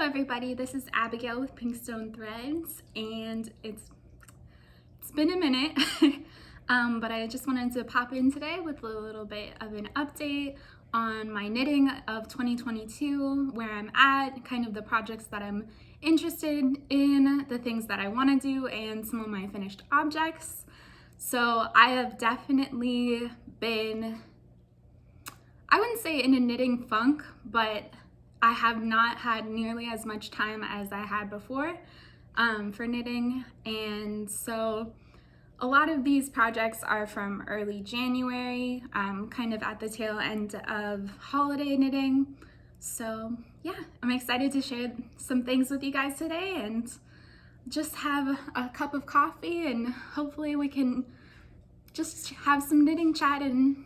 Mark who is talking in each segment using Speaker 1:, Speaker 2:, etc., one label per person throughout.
Speaker 1: everybody, this is Abigail with PinkStoneThreads, and it's been a minute, but I just wanted to pop in today with a little bit of an update on my knitting of 2022, where I'm at, kind of the projects that I'm interested in, the things that I want to do, and some of my finished objects. So I have definitely been, I wouldn't say in a knitting funk, but I have not had nearly as much time as I had before for knitting. And so a lot of these projects are from early January, kind of at the tail end of holiday knitting. So yeah, I'm excited to share some things with you guys today and just have a cup of coffee, and hopefully we can just have some knitting chat and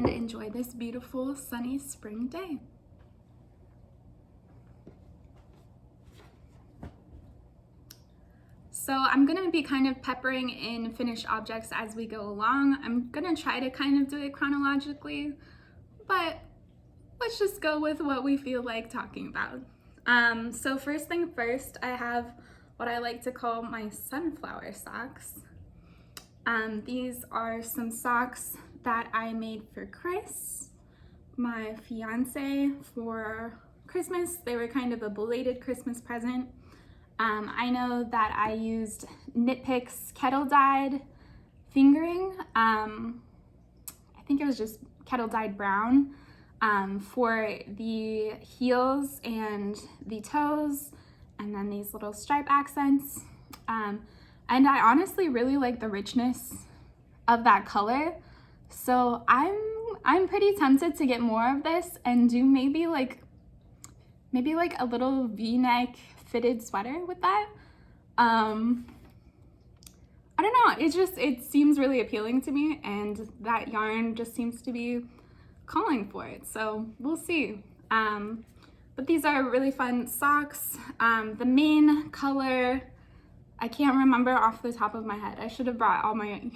Speaker 1: enjoy this beautiful sunny spring day. So I'm gonna be kind of peppering in finished objects as we go along. I'm gonna try to kind of do it chronologically, but let's just go with what we feel like talking about. So first thing first, I have what I like to call my sunflower socks. These are some socks that I made for Chris, my fiance, for Christmas. They were kind of a belated Christmas present. I know that I used Knit Picks kettle dyed fingering. I think it was just kettle dyed brown for the heels and the toes, and then these little stripe accents. And I honestly really like the richness of that color. So I'm pretty tempted to get more of this and do maybe like a little V-neck fitted sweater with that. I don't know, it seems really appealing to me, and that yarn just seems to be calling for it, so we'll see. But these are really fun socks. The main color, I can't remember off the top of my head. I should have brought all my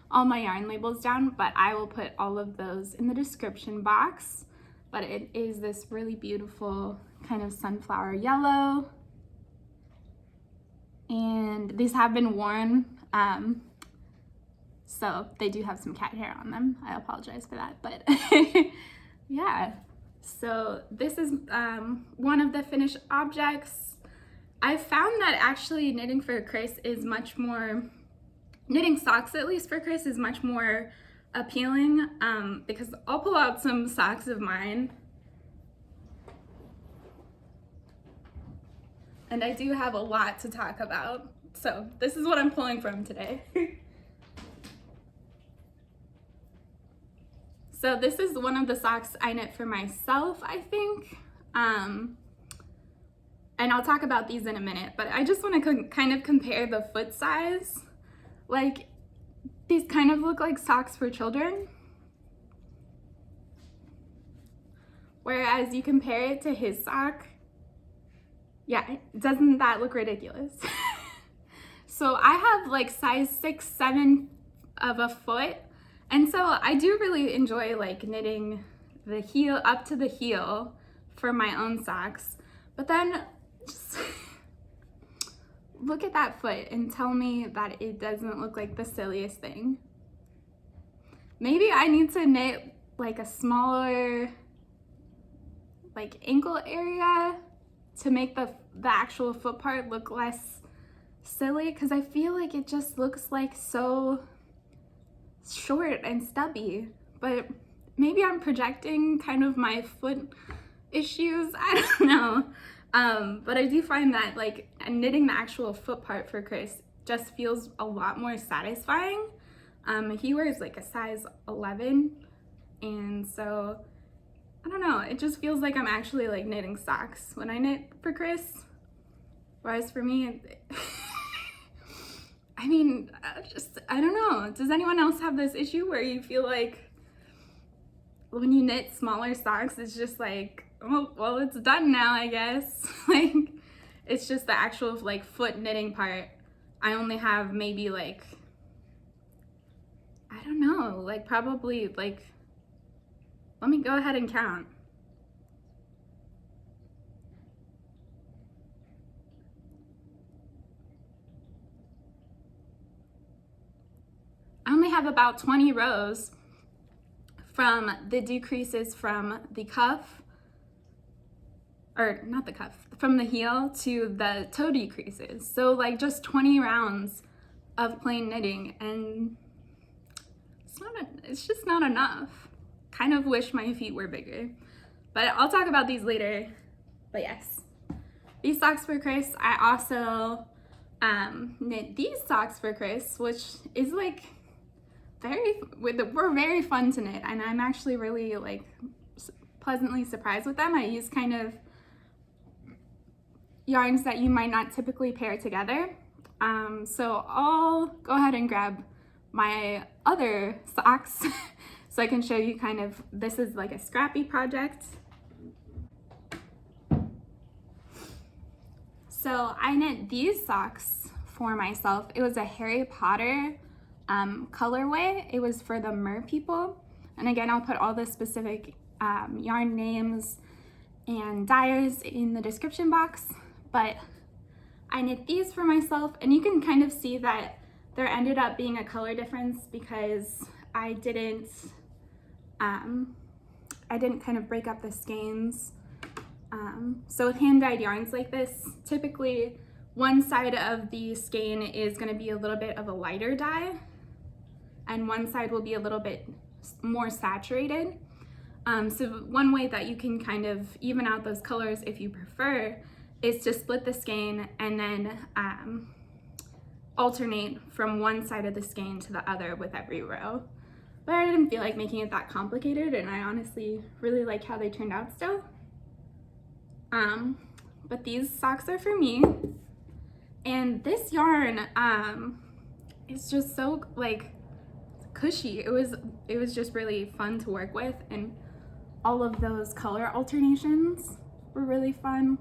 Speaker 1: all my yarn labels down, but I will put all of those in the description box. But it is this really beautiful kind of sunflower yellow, and these have been worn, so they do have some cat hair on them. I apologize for that, but yeah. So this is one of the finished objects. I found that actually knitting for Chris is much more, knitting socks at least for Chris is much more appealing, because I'll pull out some socks of mine, and I do have a lot to talk about, so this is what I'm pulling from today. So this is one of the socks I knit for myself, I think, and I'll talk about these in a minute, but I just want to kind of compare the foot size. Like, these kind of look like socks for children, whereas you compare it to his sock, yeah, doesn't that look ridiculous? So I have like size 6, 7 of a foot, and so I do really enjoy like knitting the heel up to the heel for my own socks, but then just look at that foot and tell me that it doesn't look like the silliest thing. Maybe I need to knit like a smaller like ankle area to make the actual foot part look less silly, because I feel like it just looks like so short and stubby. But maybe I'm projecting kind of my foot issues, I don't know. But I do find that like knitting the actual foot part for Chris just feels a lot more satisfying. He wears like a size 11, and so I don't know, it just feels like I'm actually like knitting socks when I knit for Chris, whereas for me, I mean, I don't know, does anyone else have this issue where you feel like when you knit smaller socks, it's just like, oh, well, it's done now, I guess. Like, it's just the actual like foot knitting part. I only have maybe like, I don't know, like probably like Let me go ahead and count. I only have about 20 rows from the decreases from the cuff, or not the cuff, from the heel to the toe decreases. So like just 20 rounds of plain knitting, and it's just not enough. Kind of wish my feet were bigger, but I'll talk about these later. But yes, these socks for Chris. I also knit these socks for Chris, which is like we're very fun to knit, and I'm actually really like pleasantly surprised with them. I use kind of yarns that you might not typically pair together. So I'll go ahead and grab my other socks so I can show you kind of, this is like a scrappy project. So I knit these socks for myself. It was a Harry Potter colorway. It was for the Merpeople. And again, I'll put all the specific yarn names and dyers in the description box. But I knit these for myself, and you can kind of see that there ended up being a color difference because I didn't kind of break up the skeins. So with hand dyed yarns like this, typically one side of the skein is going to be a little bit of a lighter dye, and one side will be a little bit more saturated. So one way that you can kind of even out those colors, if you prefer, is to split the skein and then alternate from one side of the skein to the other with every row. But I didn't feel like making it that complicated, and I honestly really like how they turned out still. But these socks are for me, and this yarn is just so like cushy. It was just really fun to work with, and all of those color alternations were really fun.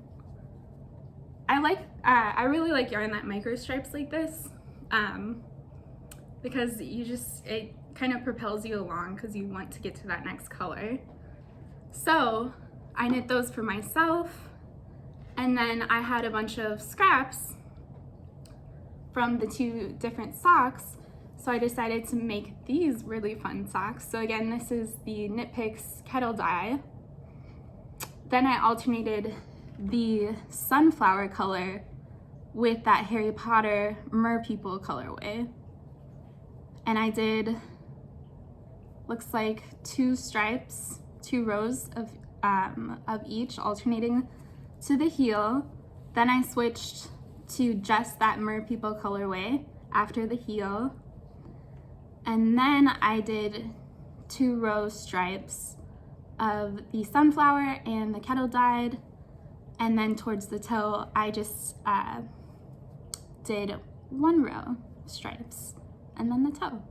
Speaker 1: I really like yarn that micro stripes like this, because it kind of propels you along because you want to get to that next color. So I knit those for myself, and then I had a bunch of scraps from the two different socks, so I decided to make these really fun socks. So again, this is the Knit Picks kettle dye. Then I alternated the sunflower color with that Harry Potter Merpeople colorway, and I did, looks like 2 stripes, 2 rows of each alternating to the heel. Then I switched to just that Merpeople colorway after the heel, and then I did 2 row stripes of the sunflower and the kettle dyed. And then towards the toe, I just did 1 row stripes and then the toe.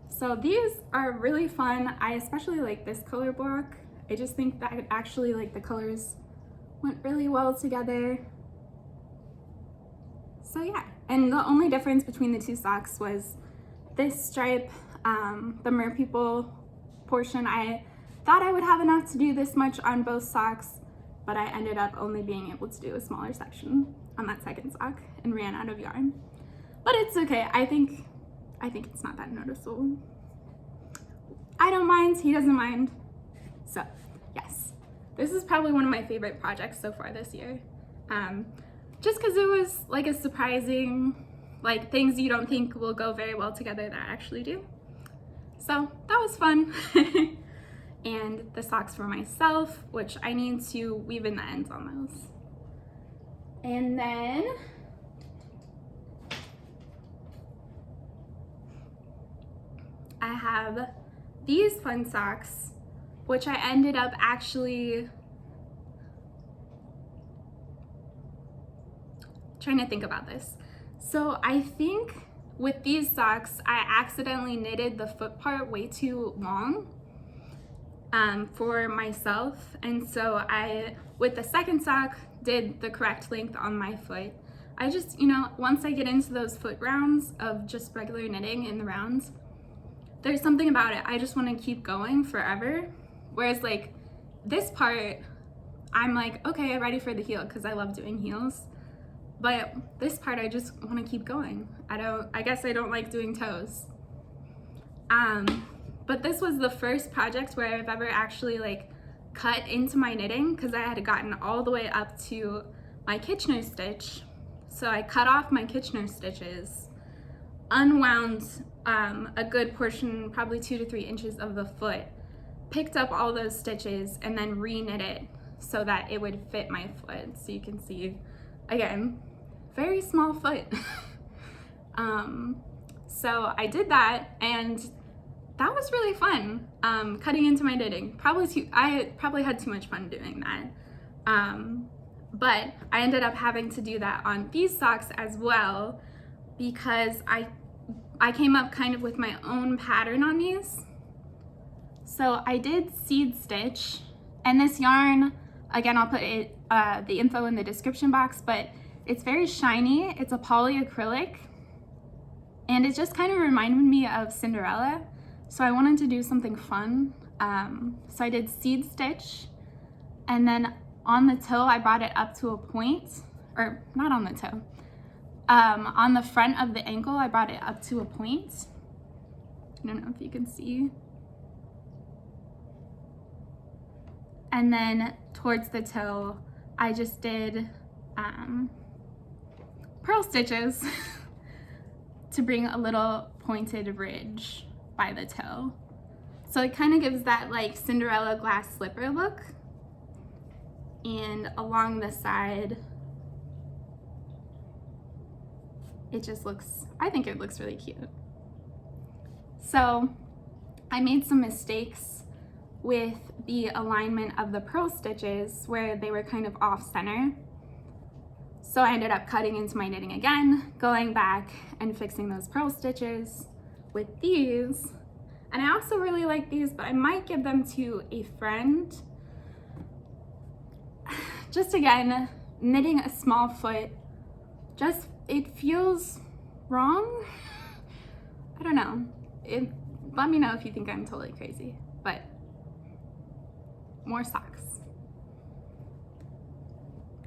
Speaker 1: So these are really fun. I especially like this color block. I just think that actually like the colors went really well together. So yeah, and the only difference between the 2 socks was this stripe, the Merpeople portion. I thought I would have enough to do this much on both socks, but I ended up only being able to do a smaller section on that second sock and ran out of yarn. But it's okay. I think it's not that noticeable. I don't mind, he doesn't mind. So yes, this is probably one of my favorite projects so far this year. Just because it was like a surprising, like things you don't think will go very well together that actually do. So that was fun. And the socks for myself, which I need to weave in the ends on those. And then I have these fun socks, which I ended up actually trying to think about this. So I think with these socks, I accidentally knitted the foot part way too long for myself, and so I, with the second sock, did the correct length on my foot. I just, once I get into those foot rounds of just regular knitting in the rounds, there's something about it, I just want to keep going forever. Whereas like this part, I'm like, okay, I'm ready for the heel because I love doing heels. But this part, I just want to keep going. I guess I don't like doing toes. But this was the first project where I've ever actually like cut into my knitting, because I had gotten all the way up to my Kitchener stitch. So I cut off my Kitchener stitches, unwound a good portion, probably 2 to 3 inches of the foot, picked up all those stitches, and then re-knit it so that it would fit my foot. So you can see, again, very small foot. So I did that, and that was really fun, cutting into my knitting. I probably had too much fun doing that. But I ended up having to do that on these socks as well, because I came up kind of with my own pattern on these. So I did seed stitch, and this yarn, again, I'll put the info in the description box, but it's very shiny. It's a polyacrylic, and it just kind of reminded me of Cinderella. So I wanted to do something fun. So I did seed stitch, and then on the toe, I brought it up to a point, or not on the toe. On the front of the ankle, I brought it up to a point. I don't know if you can see. And then towards the toe, I just did purl stitches to bring a little pointed ridge by the toe. So it kind of gives that like Cinderella glass slipper look. And along the side, it just looks, I think it looks really cute. So I made some mistakes with the alignment of the purl stitches where they were kind of off center. So I ended up cutting into my knitting again, going back and fixing those purl stitches with these. And I also really like these, but I might give them to a friend. Just again, knitting a small foot, just, it feels wrong. I don't know. Let me know if you think I'm totally crazy, but more socks.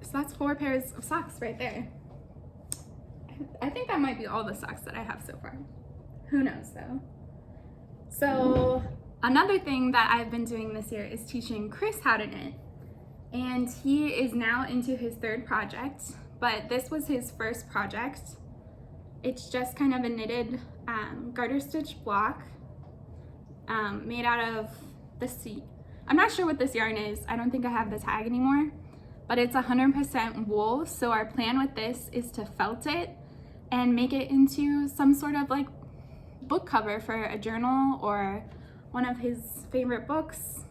Speaker 1: So that's 4 pairs of socks right there. I think that might be all the socks that I have so far. Who knows though. So another thing that I've been doing this year is teaching Chris how to knit. And he is now into his 3rd project, but this was his first project. It's just kind of a knitted garter stitch block made out of the sea. I'm not sure what this yarn is. I don't think I have the tag anymore, but it's 100% wool. So our plan with this is to felt it and make it into some sort of like book cover for a journal or one of his favorite books.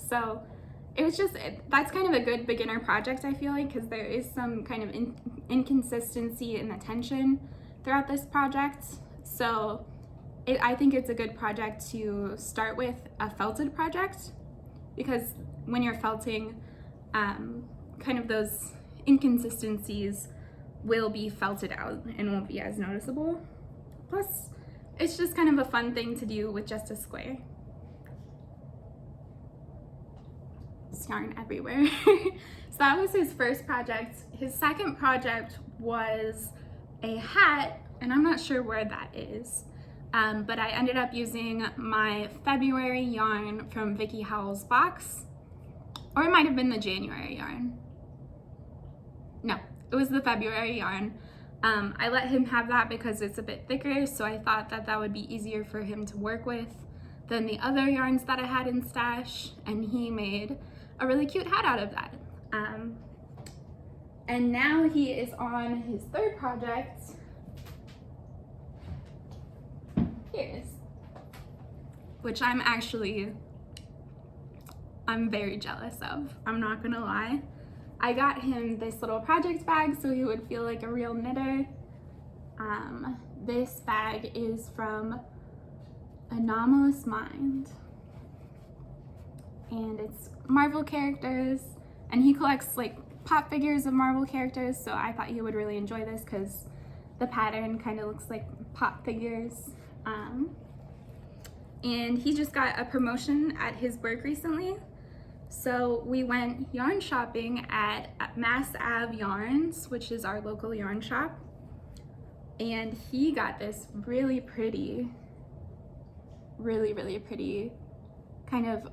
Speaker 1: So it was just, that's kind of a good beginner project, I feel like, because there is some kind of inconsistency in the tension throughout this project. So I think it's a good project to start with a felted project, because when you're felting, kind of those inconsistencies will be felted out and won't be as noticeable. Plus, it's just kind of a fun thing to do with just a square. It's yarn everywhere. So that was his first project. His second project was a hat, and I'm not sure where that is. But I ended up using my February yarn from Vicky Howell's box, or it might have been the January yarn. No, it was the February yarn. I let him have that because it's a bit thicker, so I thought that that would be easier for him to work with than the other yarns that I had in stash, and he made a really cute hat out of that. And now he is on his 3rd project. Which I'm very jealous of. I'm not gonna lie. I got him this little project bag so he would feel like a real knitter. This bag is from Anomalous Mind, and it's Marvel characters, and he collects like pop figures of Marvel characters, so I thought he would really enjoy this because the pattern kind of looks like pop figures. and he just got a promotion at his work recently. So we went yarn shopping at Mass Ave Yarns, which is our local yarn shop. And he got this really pretty, really pretty kind of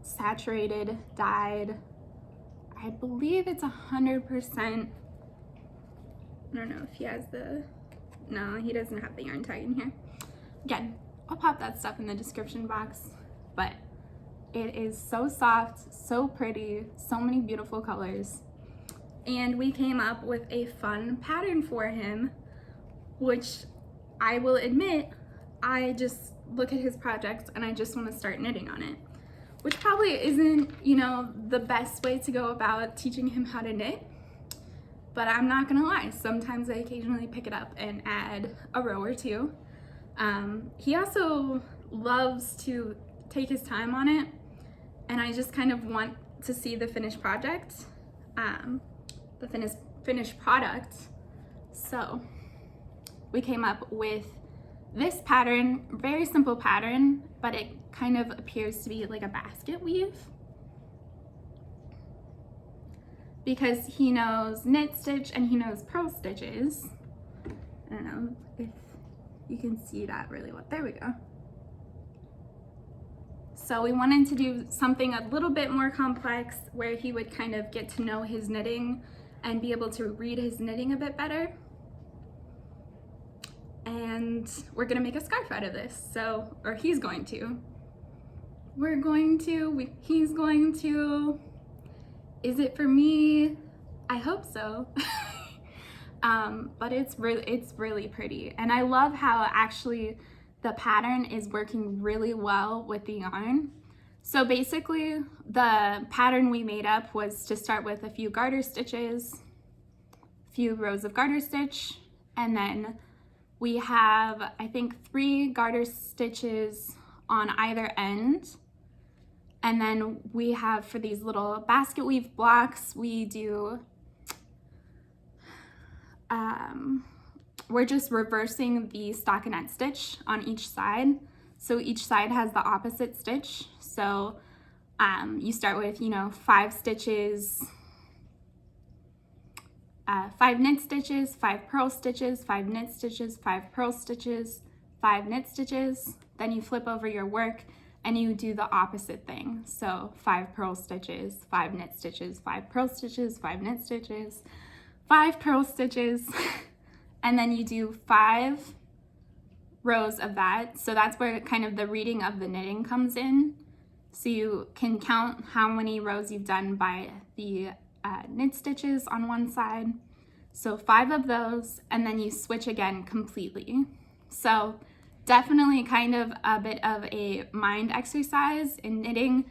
Speaker 1: saturated dyed, I believe it's 100%. I don't know if he has the, no, he doesn't have the yarn tag in here. Again, I'll pop that stuff in the description box, but it is so soft, so pretty, so many beautiful colors. And we came up with a fun pattern for him, which I will admit, I just look at his projects and I just want to start knitting on it, which probably isn't, you know, the best way to go about teaching him how to knit. But I'm not gonna lie, sometimes I occasionally pick it up and add a row or two. He also loves to take his time on it, and I just kind of want to see the finished project, the finished product. So we came up with this pattern, very simple pattern, but it kind of appears to be like a basket weave, because he knows knit stitch and he knows purl stitches. I don't know if you can see that really well. There we go. So we wanted to do something a little bit more complex where he would kind of get to know his knitting and be able to read his knitting a bit better. And we're gonna make a scarf out of this. So, or he's going to. He's going to. Is it for me? I hope so. But it's really pretty. And I love how actually the pattern is working really well with the yarn. So basically the pattern we made up was to start with a few garter stitches, a few rows of garter stitch, and then we have, I think, 3 garter stitches on either end. And then we have, for these little basket weave blocks, we do, we're just reversing the stockinette stitch on each side. So each side has the opposite stitch. So you start with, you know, 5 stitches, 5 knit stitches, 5 purl stitches, 5 knit stitches, 5 purl stitches, 5 knit stitches. Then you flip over your work and you do the opposite thing. So 5 purl stitches, 5 knit stitches, 5 purl stitches, 5 knit stitches, 5 purl stitches, and then you do 5 rows of that. So that's where kind of the reading of the knitting comes in. So you can count how many rows you've done by the knit stitches on one side. So 5 of those, and then you switch again completely. So definitely kind of a bit of a mind exercise in knitting,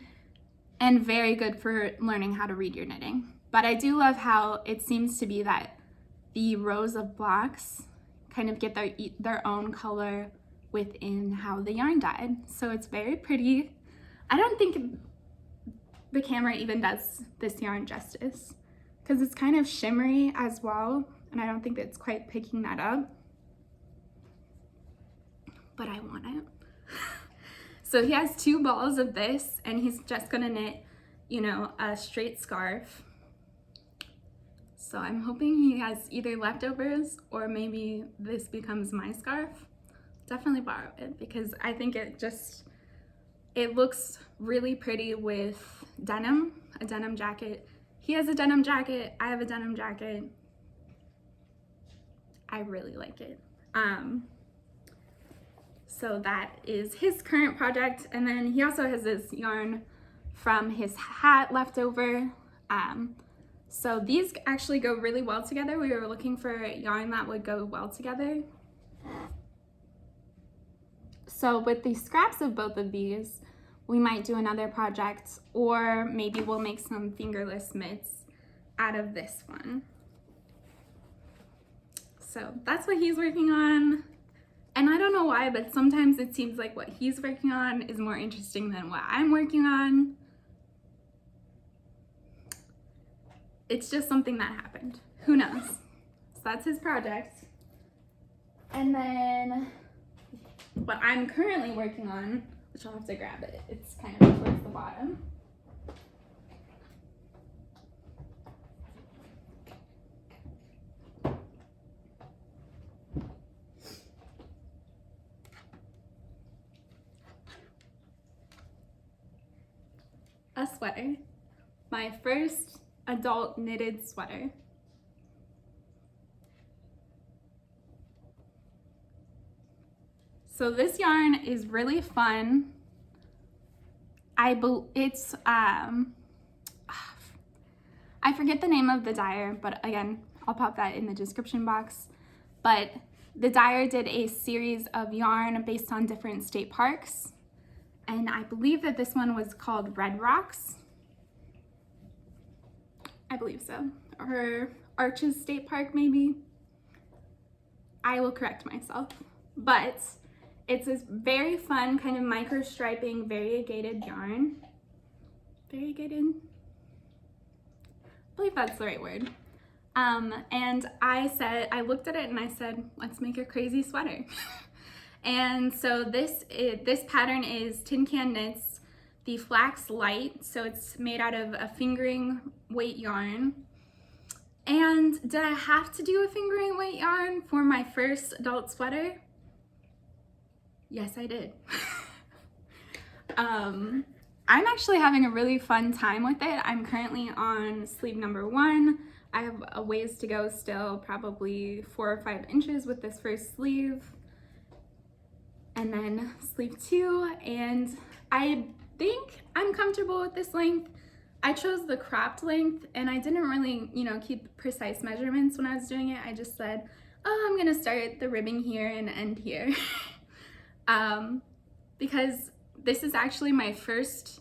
Speaker 1: and very good for learning how to read your knitting. But I do love how it seems to be that the rows of blocks kind of get their own color within how the yarn dyed. So it's very pretty. I don't think the camera even does this yarn justice, because it's kind of shimmery as well, and I don't think it's quite picking that up. But I want it. So he has 2 balls of this, and he's just gonna knit, you know, a straight scarf. So I'm hoping he has either leftovers or maybe this becomes my scarf. Definitely borrow it, because I think it looks really pretty with denim, a denim jacket. He has a denim jacket, I have a denim jacket. I really like it. So that is his current project. And then he also has this yarn from his hat left over. So these actually go really well together. We were looking for yarn that would go well together. So with the scraps of both of these, we might do another project, or maybe we'll make some fingerless mitts out of this one. So that's what he's working on. And I don't know why, but sometimes it seems like what he's working on is more interesting than what I'm working on. It's just something that happened. Who knows? So that's his project. And then what I'm currently working on, which I'll have to grab it. It's kind of towards the bottom. A sweater. My first adult knitted sweater. So this yarn is really fun. It's I forget the name of the dyer, but again, I'll pop that in the description box. But the dyer did a series of yarn based on different state parks. And I believe that this one was called Red Rocks. I believe so. Or Arches State Park, maybe. I will correct myself. But it's this very fun kind of micro striping, variegated yarn. Variegated? I believe that's the right word. And I looked at it and I said, let's make a crazy sweater. And so this pattern is Tin Can Knits, the Flax Light. So it's made out of a fingering weight yarn. And did I have to do a fingering weight yarn for my first adult sweater? Yes, I did. I'm actually having a really fun time with it. I'm currently on sleeve number 1. I have a ways to go still, probably 4 or 5 inches with this first sleeve. And then sleeve 2, and I think I'm comfortable with this length. I chose the cropped length, and I didn't really, keep precise measurements when I was doing it. I just said, oh, I'm gonna start the ribbing here and end here. Because this is actually my first,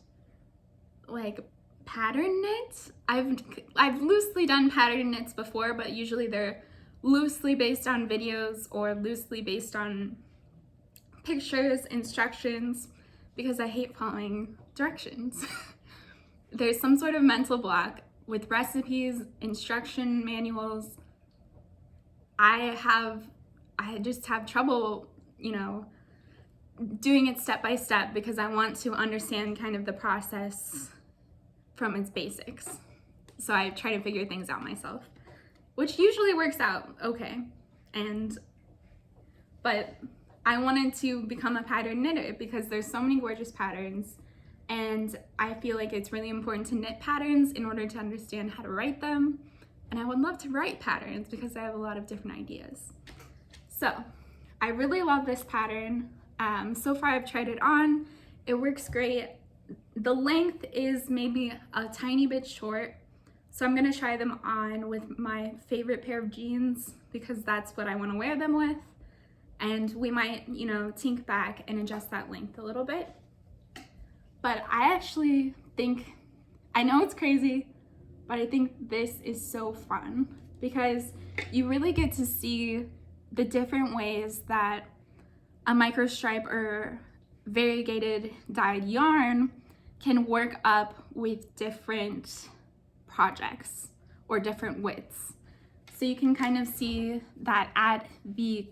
Speaker 1: pattern knit. I've loosely done pattern knits before, but usually they're loosely based on videos or loosely based on pictures, instructions, because I hate following directions. There's some sort of mental block with recipes, instruction manuals. I just have trouble, doing it step by step because I want to understand kind of the process from its basics. So I try to figure things out myself, which usually works out okay. But I wanted to become a pattern knitter because there's so many gorgeous patterns, and I feel like it's really important to knit patterns in order to understand how to write them. And I would love to write patterns because I have a lot of different ideas. So I really love this pattern. So far I've tried it on. It works great. The length is maybe a tiny bit short. So I'm gonna try them on with my favorite pair of jeans because that's what I wanna wear them with. And we might, tink back and adjust that length a little bit. But I actually think, I know it's crazy, but I think this is so fun because you really get to see the different ways that a microstripe or variegated dyed yarn can work up with different projects or different widths. So you can kind of see that at the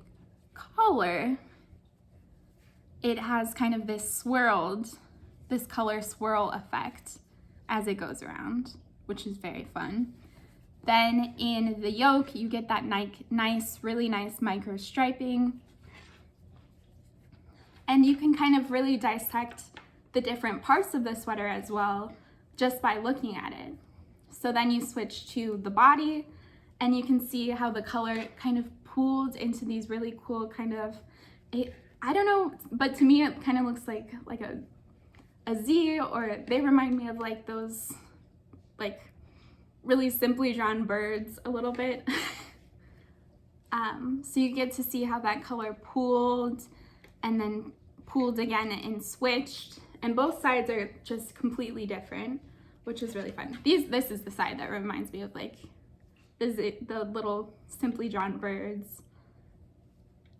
Speaker 1: collar, it has kind of this color swirl effect as it goes around, which is very fun. Then in the yoke, you get that really nice micro striping. And you can kind of really dissect the different parts of the sweater as well, just by looking at it. So then you switch to the body, and you can see how the color kind of pooled into these really cool kind of, I don't know, but to me it kind of looks like a Z, or they remind me of those really simply drawn birds a little bit. So you get to see how that color pooled and then pooled again and switched, and both sides are just completely different, which is really fun. This is the side that reminds me of the little simply drawn birds,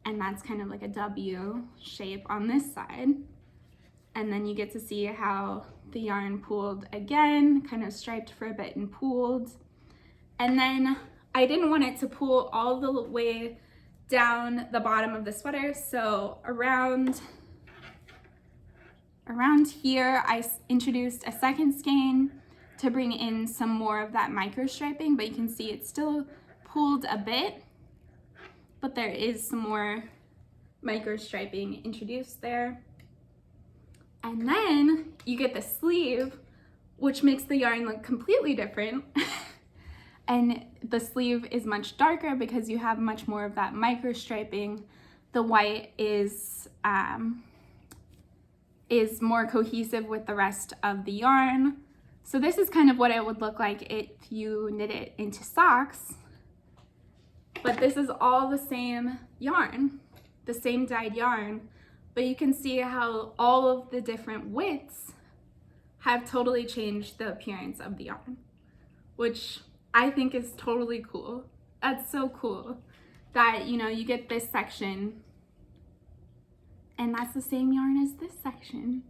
Speaker 1: and that's kind of like a W shape on this side. And then you get to see how the yarn pooled again, kind of striped for a bit and pooled. And then I didn't want it to pool all the way down the bottom of the sweater, so around around here, I introduced a second skein to bring in some more of that micro striping, but you can see it's still pulled a bit, but there is some more micro striping introduced there. And then you get the sleeve, which makes the yarn look completely different. And the sleeve is much darker because you have much more of that micro striping. The white is more cohesive with the rest of the yarn. So this is kind of what it would look like if you knit it into socks. But this is all the same yarn, the same dyed yarn, but you can see how all of the different widths have totally changed the appearance of the yarn, which I think is totally cool. That's so cool that, you know, you get this section and that's the same yarn as this section.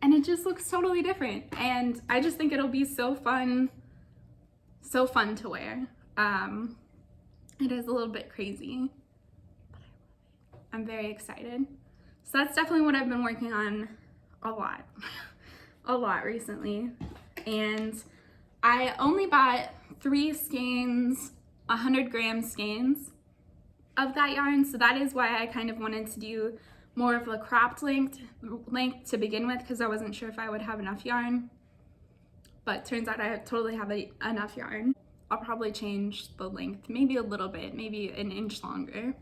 Speaker 1: And it just looks totally different. And I just think it'll be so fun to wear. It is a little bit crazy, but I'm very excited. So that's definitely what I've been working on a lot recently. And I only bought 3 skeins, 100-gram skeins of that yarn. So that is why I kind of wanted to do more of a cropped length to begin with, because I wasn't sure if I would have enough yarn. But turns out I totally have enough yarn. I'll probably change the length, maybe a little bit, maybe an inch longer.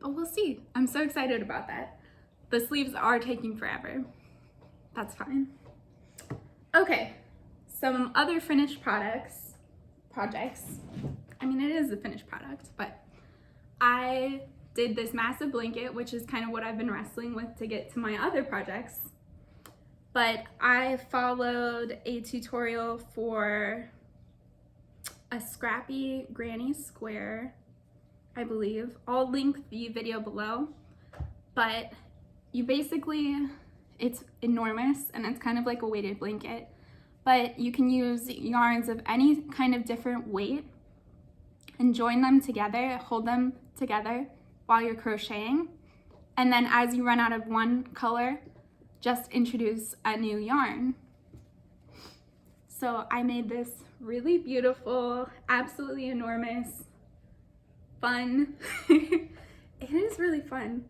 Speaker 1: But we'll see. I'm so excited about that. The sleeves are taking forever. That's fine. Okay, some other finished projects. I mean, it is a finished product, but I did this massive blanket, which is kind of what I've been wrestling with to get to my other projects. But I followed a tutorial for a scrappy granny square, I believe. I'll link the video below, but you basically, it's enormous and it's kind of like a weighted blanket, but you can use yarns of any kind of different weight and join them together, hold them together while you're crocheting. And then as you run out of one color, just introduce a new yarn. So I made this really beautiful, absolutely enormous, fun, it is really fun,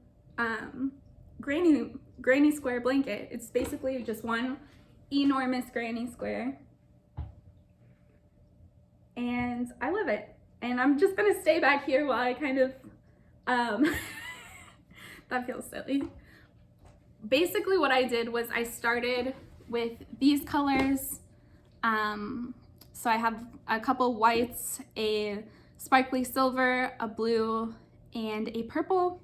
Speaker 1: granny square blanket. It's basically just one enormous granny square. And I love it. And I'm just gonna stay back here while I kind of, that feels silly. Basically what I did was I started with these colors. So I have a couple whites, a sparkly silver, a blue, and a purple.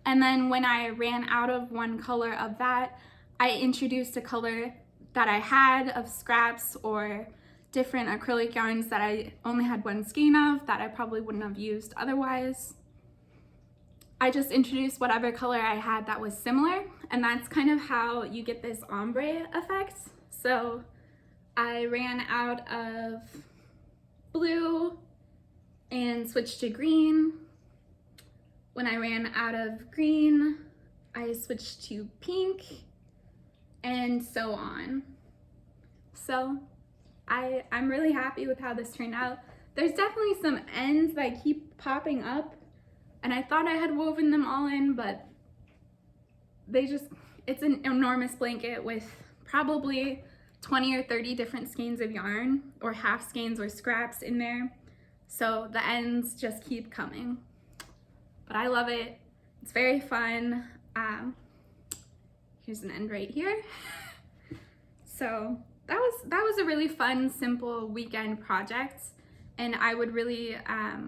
Speaker 1: And then when I ran out of one color of that, I introduced a color that I had of scraps or different acrylic yarns that I only had one skein of that I probably wouldn't have used otherwise. I just introduced whatever color I had that was similar, and that's kind of how you get this ombre effect. So I ran out of blue and switched to green. When I ran out of green, I switched to pink, and so on. So I'm really happy with how this turned out. There's definitely some ends that keep popping up, and I thought I had woven them all in, but it's an enormous blanket with probably 20 or 30 different skeins of yarn, or half skeins or scraps in there. So the ends just keep coming. But I love it. It's very fun. Here's an end right here. So that was a really fun, simple weekend project. And I would really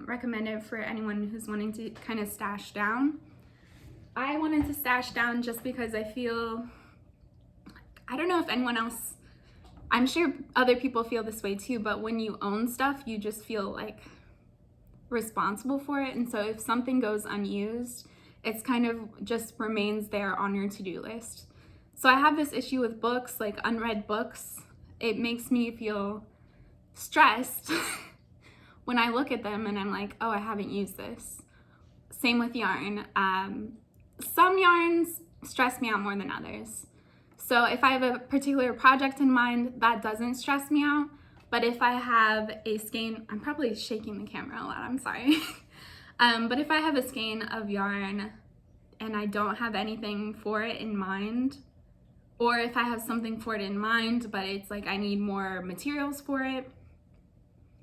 Speaker 1: recommend it for anyone who's wanting to kind of stash down. I wanted to stash down just because I feel, I don't know if anyone else, I'm sure other people feel this way too, but when you own stuff, you just feel like responsible for it. And so if something goes unused, it's kind of just remains there on your to-do list. So I have this issue with books, like unread books. It makes me feel stressed when I look at them and I'm like, oh, I haven't used this. Same with yarn. Some yarns stress me out more than others. So if I have a particular project in mind, that doesn't stress me out. But if I have a skein, I'm probably shaking the camera a lot, I'm sorry. But if I have a skein of yarn and I don't have anything for it in mind, or if I have something for it in mind, but it's like I need more materials for it,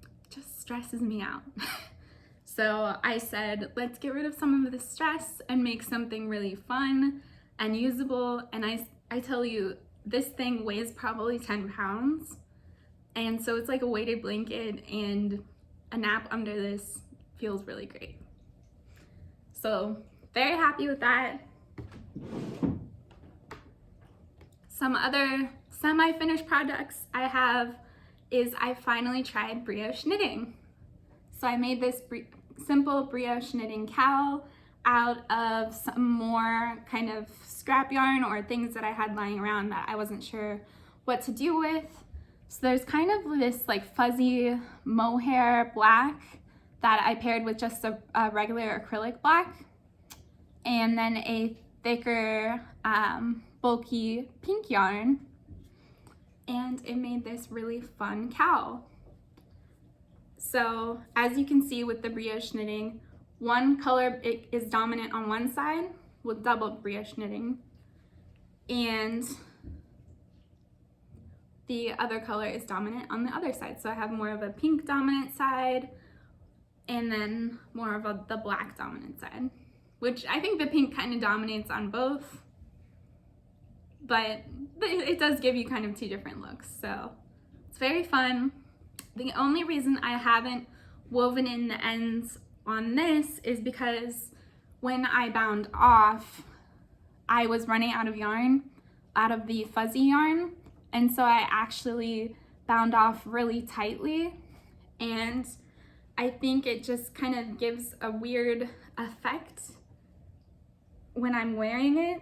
Speaker 1: it just stresses me out. So I said, let's get rid of some of the stress and make something really fun and usable. And I tell you, this thing weighs probably 10 pounds. And so it's like a weighted blanket, and a nap under this feels really great. So very happy with that. Some other semi-finished projects I have is I finally tried brioche knitting. So I made this simple brioche knitting cowl out of some more kind of scrap yarn or things that I had lying around that I wasn't sure what to do with. So there's kind of this like fuzzy mohair black that I paired with just a regular acrylic black, and then a thicker bulky pink yarn, and it made this really fun cowl. So as you can see with the brioche knitting, one color is dominant on one side with double brioche knitting, and the other color is dominant on the other side. So I have more of a pink dominant side and then more of the black dominant side, which I think the pink kind of dominates on both, but it does give you kind of two different looks. So it's very fun. The only reason I haven't woven in the ends on this is because when I bound off, I was running out of yarn, out of the fuzzy yarn. And so I actually bound off really tightly, and I think it just kind of gives a weird effect when I'm wearing it,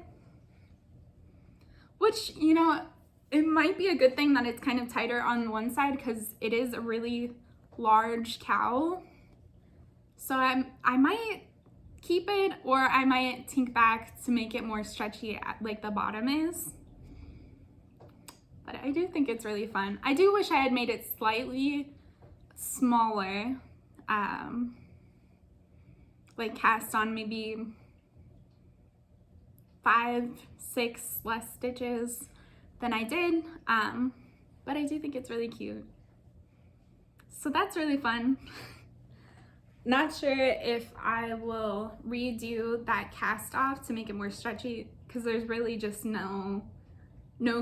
Speaker 1: which, you know, it might be a good thing that it's kind of tighter on one side because it is a really large cowl. So I might keep it, or I might tink back to make it more stretchy like the bottom is. But I do think it's really fun. I do wish I had made it slightly smaller, like cast on maybe 5, 6 less stitches than I did, but I do think it's really cute. So that's really fun. Not sure if I will redo that cast off to make it more stretchy, because there's really just no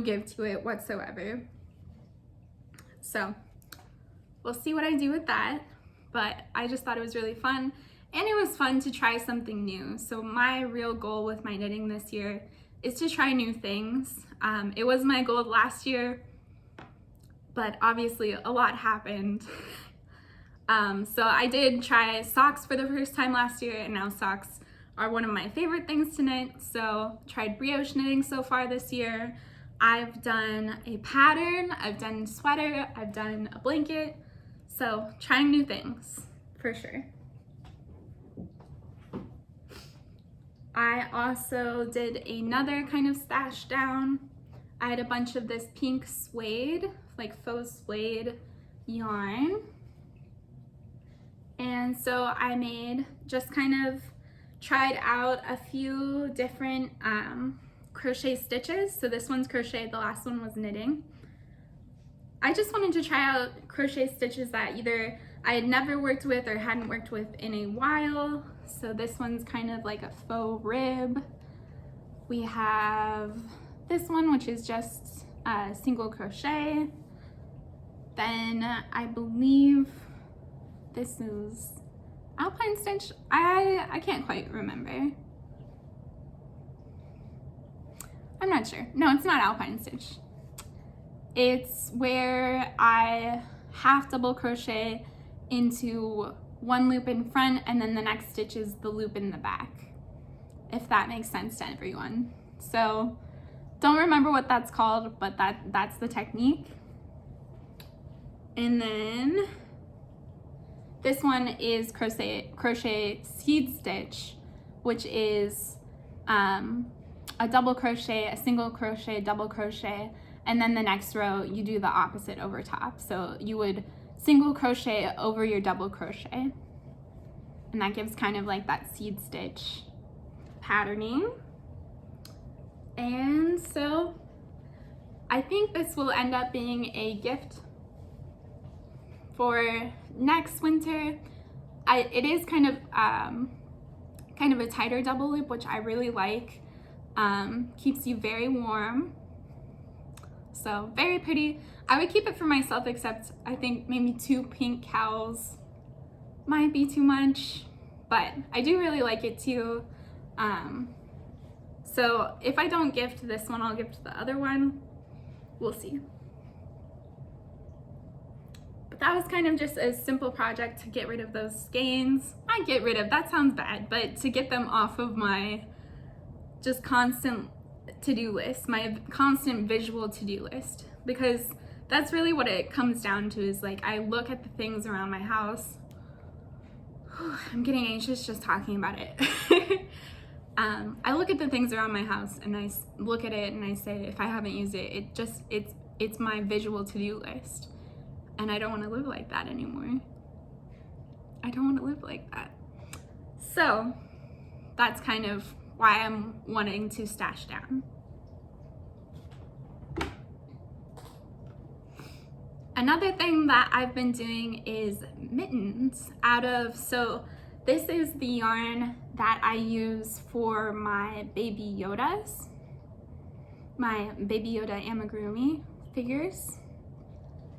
Speaker 1: give to it whatsoever. So we'll see what I do with that, but I just thought it was really fun, and it was fun to try something new. So my real goal with my knitting this year is to try new things. It was my goal last year, but obviously a lot happened. So I did try socks for the first time last year, and now socks are one of my favorite things to knit. So tried brioche knitting so far this year. I've done a pattern, I've done a sweater, I've done a blanket. So trying new things for sure. I also did another kind of stash down. I had a bunch of this pink suede, like faux suede yarn. And so I made, just kind of tried out a few different crochet stitches. So this one's crochet, the last one was knitting. I just wanted to try out crochet stitches that either I had never worked with or hadn't worked with in a while. So this one's kind of like a faux rib. We have this one, which is just single crochet. Then I believe this is alpine stitch. I can't quite remember. I'm not sure. No, it's not alpine stitch. It's where I half double crochet into one loop in front, and then the next stitch is the loop in the back, if that makes sense to everyone. So don't remember what that's called, but that's the technique. And then this one is crochet seed stitch, which is a a double crochet, a single crochet, double crochet, and then the next row you do the opposite over top. So you would single crochet over your double crochet, and that gives kind of like that seed stitch patterning. And so I think this will end up being a gift for next winter. It is kind of a tighter double loop, which I really like. Keeps you very warm. So very pretty. I would keep it for myself, except I think maybe 2 pink cowls might be too much, but I do really like it too. So if I don't gift this one, I'll gift the other one. We'll see. But that was kind of just a simple project to get rid of those skeins. Not get rid of, that sounds bad, but to get them off of my just constant to-do list, my constant visual to-do list. Because that's really what it comes down to, is like I look at the things around my house. I'm getting anxious just talking about it. I look at the things around my house and I look at it and I say, if I haven't used it, it's my visual to-do list. And I don't want to live like that anymore. I don't want to live like that. So that's kind of why I'm wanting to stash down. Another thing that I've been doing is mittens out of, so this is the yarn that I use for my Baby Yodas, my Baby Yoda amigurumi figures.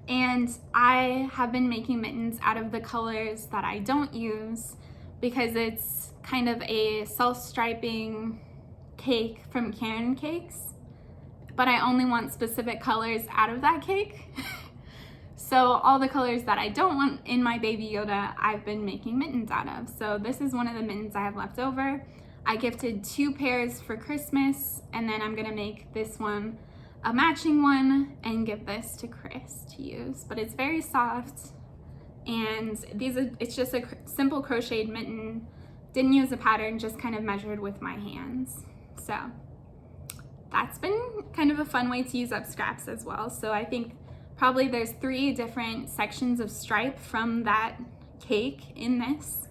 Speaker 1: And I have been making mittens out of the colors that I don't use because it's kind of a self-striping cake from Caron Cakes, but I only want specific colors out of that cake. So all the colors that I don't want in my Baby Yoda, I've been making mittens out of. So this is one of the mittens I have left over. I gifted 2 pairs for Christmas, and then I'm gonna make this one a matching one and give this to Chris to use. But it's very soft, and it's just a simple crocheted mitten. Didn't use a pattern, just kind of measured with my hands. So that's been kind of a fun way to use up scraps as well. So I think probably there's 3 different sections of stripe from that cake in this.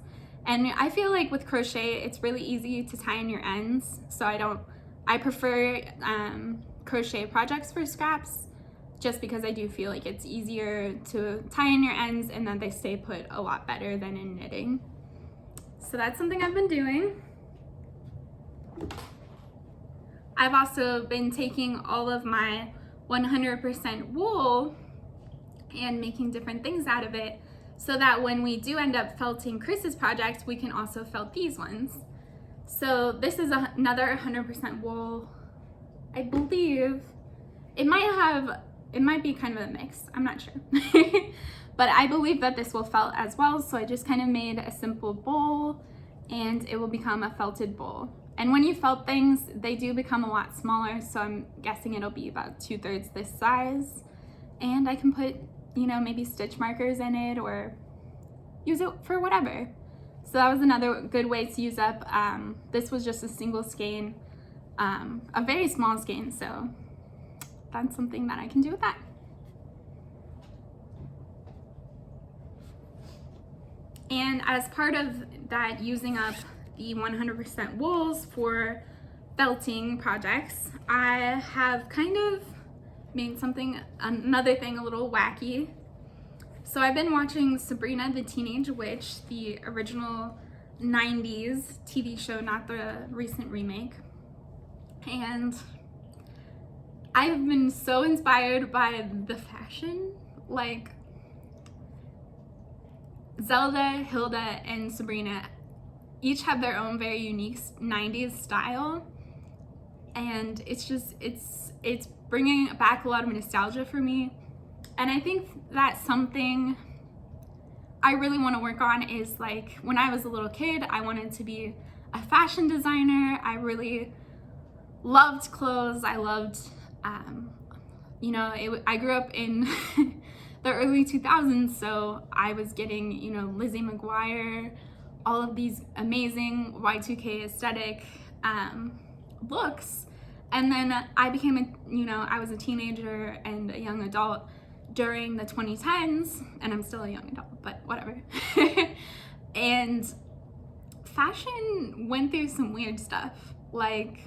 Speaker 1: And I feel like with crochet, it's really easy to tie in your ends. So I prefer crochet projects for scraps, just because I do feel like it's easier to tie in your ends and then they stay put a lot better than in knitting. So that's something I've been doing. I've also been taking all of my 100% wool and making different things out of it, so that when we do end up felting Chris's project, we can also felt these ones. So this is another 100% wool. I believe it might be kind of a mix, I'm not sure. But I believe that this will felt as well, so I just kind of made a simple bowl and it will become a felted bowl. And when you felt things, they do become a lot smaller, so I'm guessing it'll be about 2/3 this size. And I can put, you know, maybe stitch markers in it or use it for whatever. So that was another good way to use up. This was just a single skein, a very small skein, so that's something that I can do with that. And as part of that, using up the 100% wools for felting projects, I have kind of made another thing a little wacky. So I've been watching Sabrina the Teenage Witch, the original 90s TV show, not the recent remake. And I've been so inspired by the fashion. Like, Zelda, Hilda, and Sabrina each have their own very unique 90s style, and it's bringing back a lot of nostalgia for me. And I think that's something I really want to work on, is like, when I was a little kid, I wanted to be a fashion designer. I really loved clothes. I loved, you know, I grew up in the early 2000s, so I was getting, you know, Lizzie McGuire, all of these amazing Y2K aesthetic looks. And then I became I was a teenager and a young adult during the 2010s, and I'm still a young adult, but whatever. And fashion went through some weird stuff. Like,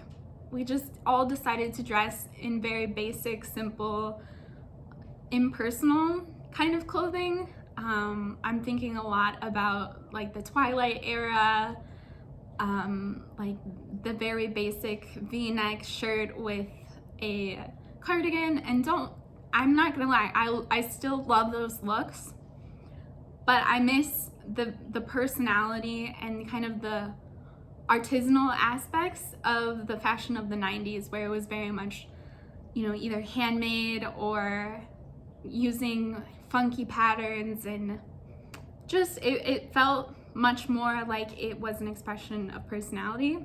Speaker 1: we just all decided to dress in very basic, simple, impersonal kind of clothing. I'm thinking a lot about like the Twilight era, like the very basic V-neck shirt with a cardigan. And I'm not gonna lie, I still love those looks, but I miss the personality and kind of the artisanal aspects of the fashion of the 90s, where it was very much, either handmade or using funky patterns, and just it felt much more like it was an expression of personality.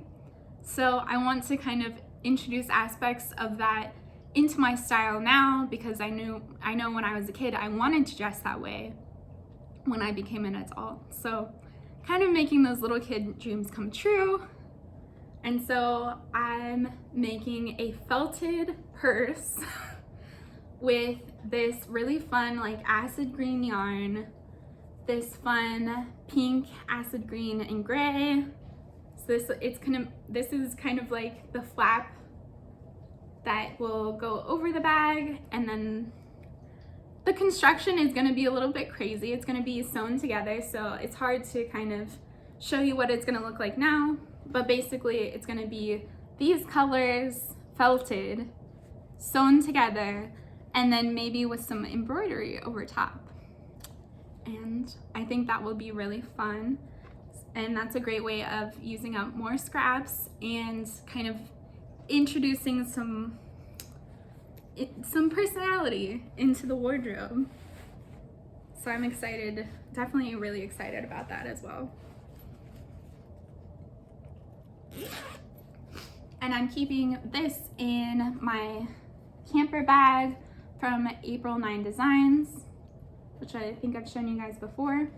Speaker 1: So I want to kind of introduce aspects of that into my style now, because I know when I was a kid I wanted to dress that way when I became an adult. So kind of making those little kid dreams come true. And so I'm making a felted purse with this really fun like acid green yarn, this fun pink, acid green, and gray. So this is kind of like the flap that will go over the bag, and then the construction is going to be a little bit crazy. It's going to be sewn together, so it's hard to kind of show you what it's going to look like now, but basically it's going to be these colors felted, sewn together, and then maybe with some embroidery over top. And I think that will be really fun, and that's a great way of using up more scraps and kind of introducing some personality into the wardrobe. So I'm excited, definitely really excited about that as well. And I'm keeping this in my camper bag from April 9 Designs, which I think I've shown you guys before.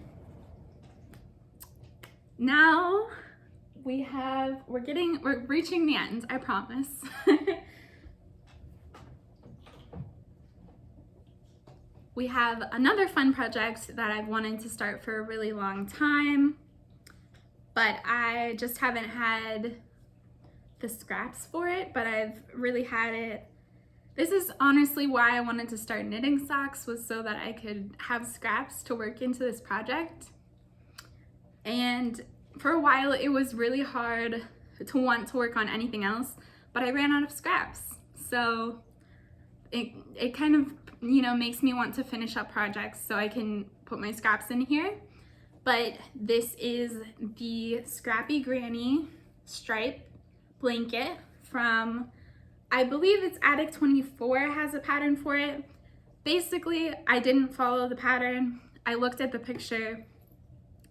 Speaker 1: Now we're reaching the end, I promise. We have another fun project that I've wanted to start for a really long time, but I just haven't had the scraps for it, but I've really had it. This is honestly why I wanted to start knitting socks, was so that I could have scraps to work into this project. And for a while it was really hard to want to work on anything else, but I ran out of scraps. So it kind of, makes me want to finish up projects so I can put my scraps in here. But this is the Scrappy Granny stripe blanket from, I believe it's Attic 24 has a pattern for it. Basically, I didn't follow the pattern. I looked at the picture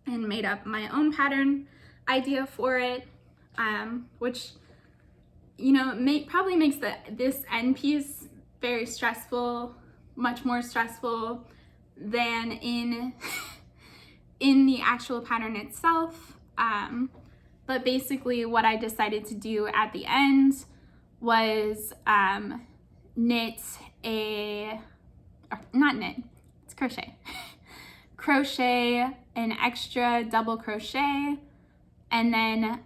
Speaker 1: and made up my own pattern idea for it, which, probably makes this end piece very stressful, much more stressful than in the actual pattern itself. But basically what I decided to do at the end was crochet an extra double crochet, and then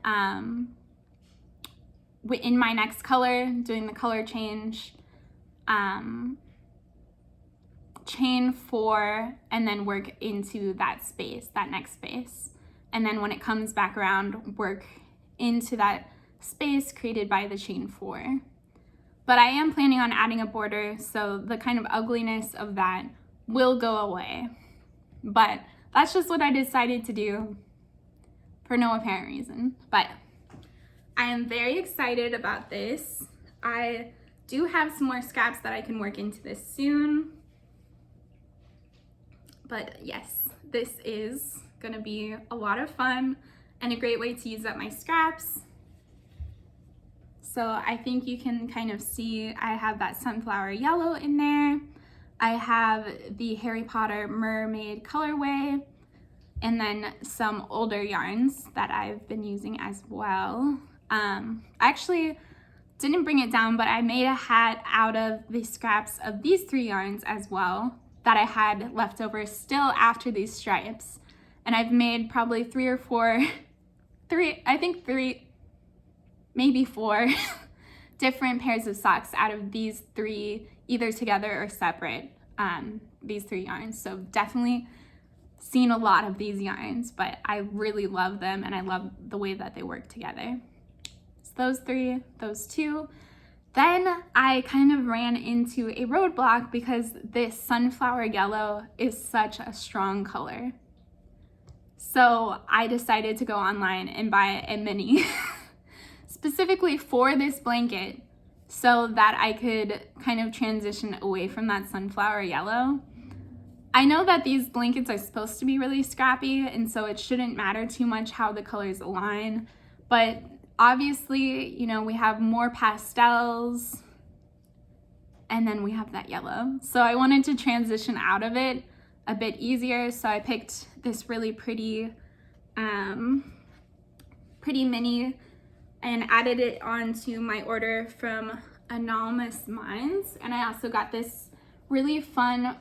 Speaker 1: in my next color, doing the color change, chain 4, and then work into that next space, and then when it comes back around, work into that space created by the chain 4. But I am planning on adding a border, so the kind of ugliness of that will go away. But that's just what I decided to do for no apparent reason. But I am very excited about this. I do have some more scraps that I can work into this soon. But yes, this is gonna be a lot of fun and a great way to use up my scraps. So I think you can kind of see I have that sunflower yellow in there. I have the Harry Potter mermaid colorway, and then some older yarns that I've been using as well. Actually, didn't bring it down, but I made a hat out of the scraps of these 3 yarns as well that I had left over still after these stripes. And I've made probably 3 or 4, maybe 4 different pairs of socks out of these 3, either together or separate, these 3 yarns. So definitely seen a lot of these yarns, but I really love them and I love the way that they work together. So those 3, those 2. Then I kind of ran into a roadblock because this sunflower yellow is such a strong color. So I decided to go online and buy a mini specifically for this blanket so that I could kind of transition away from that sunflower yellow. I know that these blankets are supposed to be really scrappy, and so it shouldn't matter too much how the colors align, but obviously, you know, we have more pastels and then we have that yellow. So I wanted to transition out of it a bit easier, so I picked this really pretty mini and added it onto my order from Anonymous Minds. And I also got this really fun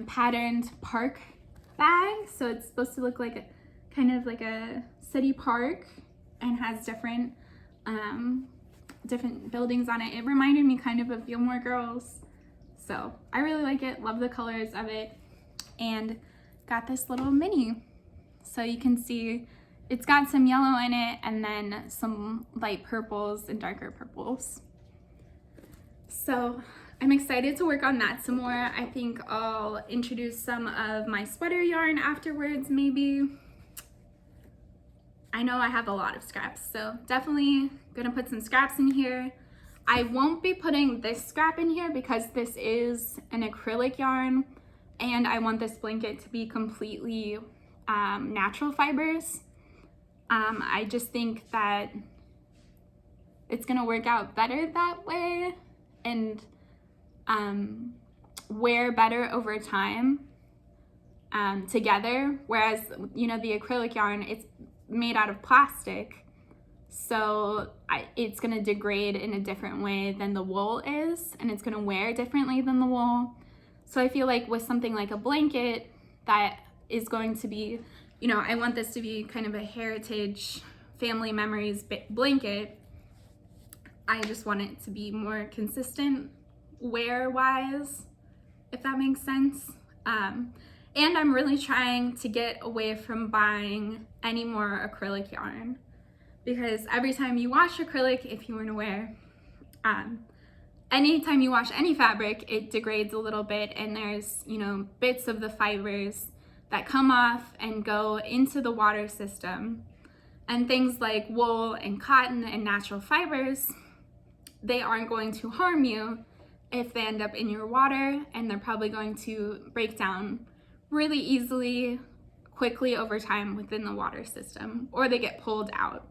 Speaker 1: patterned park bag. So it's supposed to look like a kind of like a city park and has different buildings on it. It reminded me kind of Gilmore Girls. So I really like it, love the colors of it, and got this little mini. So you can see it's got some yellow in it and then some light purples and darker purples. So I'm excited to work on that some more. I think I'll introduce some of my sweater yarn afterwards, maybe. I know I have a lot of scraps, so definitely gonna put some scraps in here. I won't be putting this scrap in here because this is an acrylic yarn and I want this blanket to be completely natural fibers. I just think that it's gonna work out better that way and wear better over time together, whereas, you know, the acrylic yarn, it's made out of plastic, so it's gonna degrade in a different way than the wool is, and it's gonna wear differently than the wool. So I feel like with something like a blanket that is going to be, you know, I want this to be kind of a heritage family memories blanket. I just want it to be more consistent wear wise, if that makes sense. And I'm really trying to get away from buying any more acrylic yarn, because every time you wash acrylic, if you weren't aware, anytime you wash any fabric, it degrades a little bit, and there's, you know, bits of the fibers that come off and go into the water system. And things like wool and cotton and natural fibers, they aren't going to harm you if they end up in your water, and they're probably going to break down really easily, quickly over time within the water system, or they get pulled out.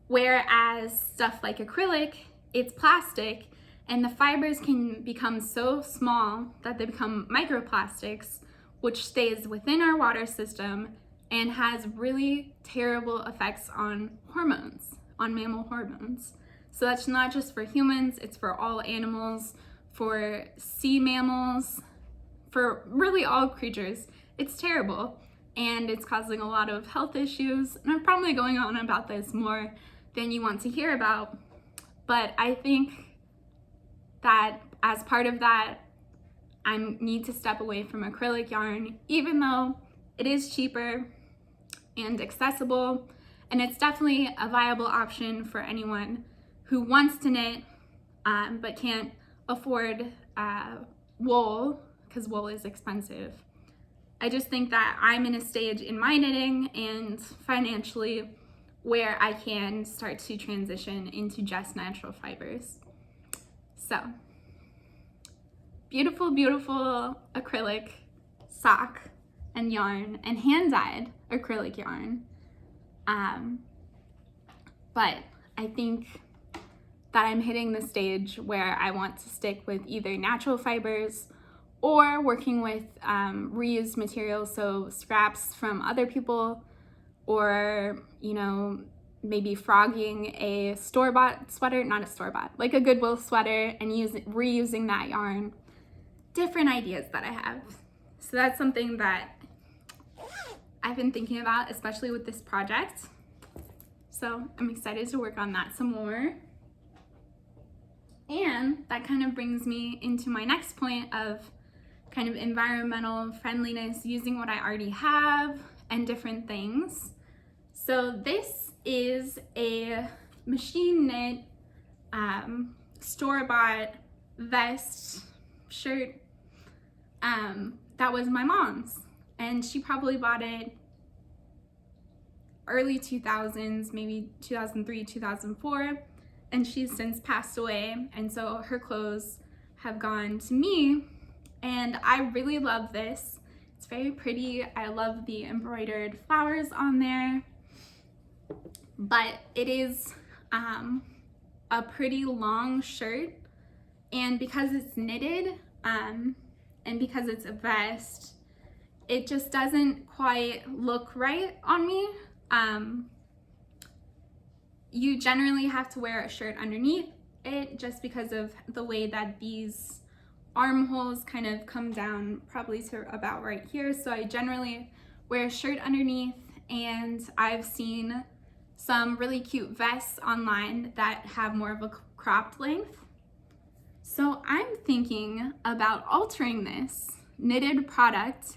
Speaker 1: Whereas stuff like acrylic, it's plastic, and the fibers can become so small that they become microplastics, which stays within our water system and has really terrible effects on hormones, on mammal hormones. So that's not just for humans, it's for all animals, for sea mammals, for really all creatures. It's terrible, and it's causing a lot of health issues. And I'm probably going on about this more than you want to hear about, but I think that as part of that, I need to step away from acrylic yarn, even though it is cheaper and accessible, and it's definitely a viable option for anyone who wants to knit but can't afford wool, because wool is expensive. I just think that I'm in a stage in my knitting and financially where I can start to transition into just natural fibers. So, beautiful, beautiful acrylic sock and yarn, and hand-dyed acrylic yarn. But I think that I'm hitting the stage where I want to stick with either natural fibers or working with reused materials, so scraps from other people, or, you know, maybe frogging a store-bought sweater, not a store-bought, like a Goodwill sweater, and reusing that yarn. Different ideas that I have. So that's something that I've been thinking about, especially with this project. So I'm excited to work on that some more. And that kind of brings me into my next point of kind of environmental friendliness, using what I already have and different things. So this is a machine knit store-bought vest shirt that was my mom's, and she probably bought it early 2000s, maybe 2003, 2004, and she's since passed away, and so her clothes have gone to me, and I really love this. It's very pretty. I love the embroidered flowers on there, but it is a pretty long shirt, and because it's knitted and because it's a vest, it just doesn't quite look right on me. You generally have to wear a shirt underneath it just because of the way that these armholes kind of come down probably to about right here. So I generally wear a shirt underneath, and I've seen some really cute vests online that have more of a cropped length. So I'm thinking about altering this knitted product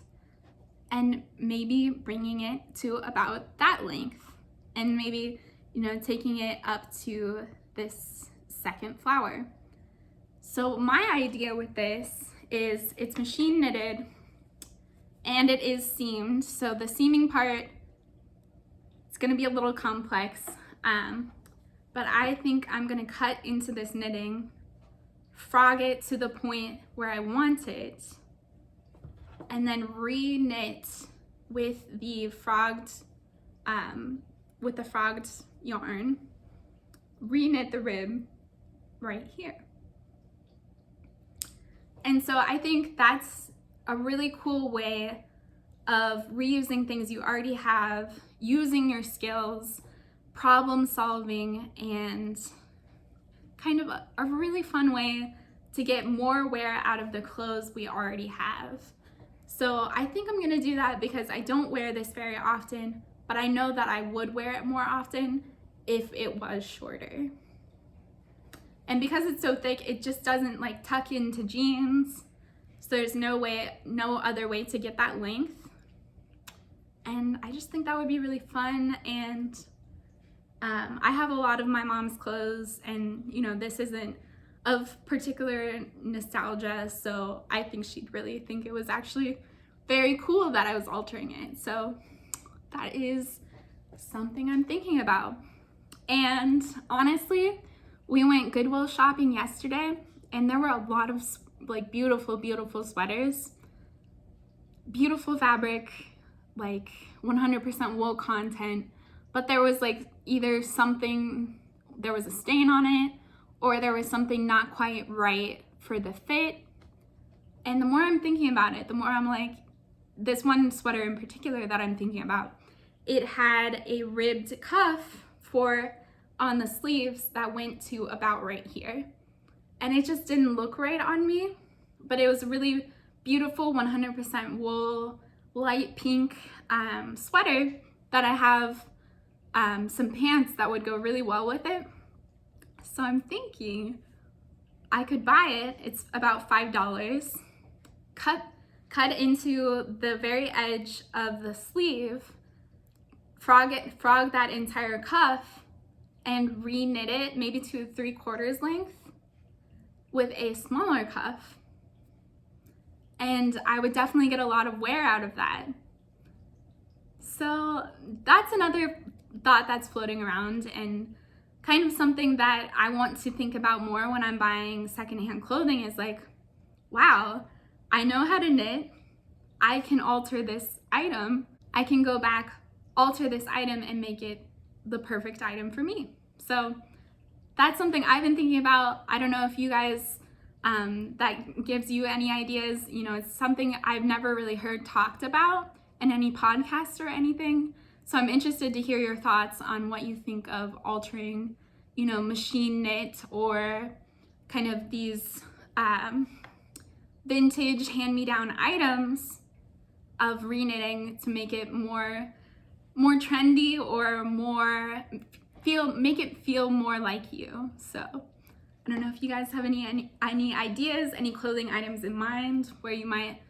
Speaker 1: and maybe bringing it to about that length, and maybe, you know, taking it up to this second flower. So my idea with this is it's machine knitted and it is seamed. So the seaming part, it's gonna be a little complex, but I think I'm gonna cut into this knitting, frog it to the point where I want it, and then re-knit with the frogged yarn, re-knit the rib right here. And so I think that's a really cool way of reusing things you already have, using your skills, problem solving, and kind of a really fun way to get more wear out of the clothes we already have. So I think I'm gonna do that because I don't wear this very often, but I know that I would wear it more often if it was shorter. And because it's so thick, it just doesn't like tuck into jeans. So there's no other way to get that length. And I just think that would be really fun. And I have a lot of my mom's clothes, and you know, this isn't of particular nostalgia, so I think she'd really think it was actually very cool that I was altering it. So that is something I'm thinking about. And honestly, we went Goodwill shopping yesterday, and there were a lot of like beautiful, beautiful sweaters, beautiful fabric, like 100% wool content, but there was like either something, there was a stain on it, or there was something not quite right for the fit. And the more I'm thinking about it, the more I'm like, this one sweater in particular that I'm thinking about, it had a ribbed cuff on the sleeves that went to about right here. And it just didn't look right on me, but it was a really beautiful 100% wool, light pink sweater that I have some pants that would go really well with it. So I'm thinking I could buy it. It's about $5. Cut into the very edge of the sleeve, frog that entire cuff, and re-knit it maybe to 3/4 length with a smaller cuff. And I would definitely get a lot of wear out of that. So that's another thought that's floating around, and kind of something that I want to think about more when I'm buying secondhand clothing is like, wow, I know how to knit. I can alter this item. I can go back, alter this item, and make it the perfect item for me. So that's something I've been thinking about. I don't know if you guys, that gives you any ideas. You know, it's something I've never really heard talked about in any podcast or anything. So I'm interested to hear your thoughts on what you think of altering, you know, machine knit or kind of these vintage hand-me-down items of reknitting to make it more trendy or make it feel more like you. So I don't know if you guys have any ideas, any clothing items in mind where you might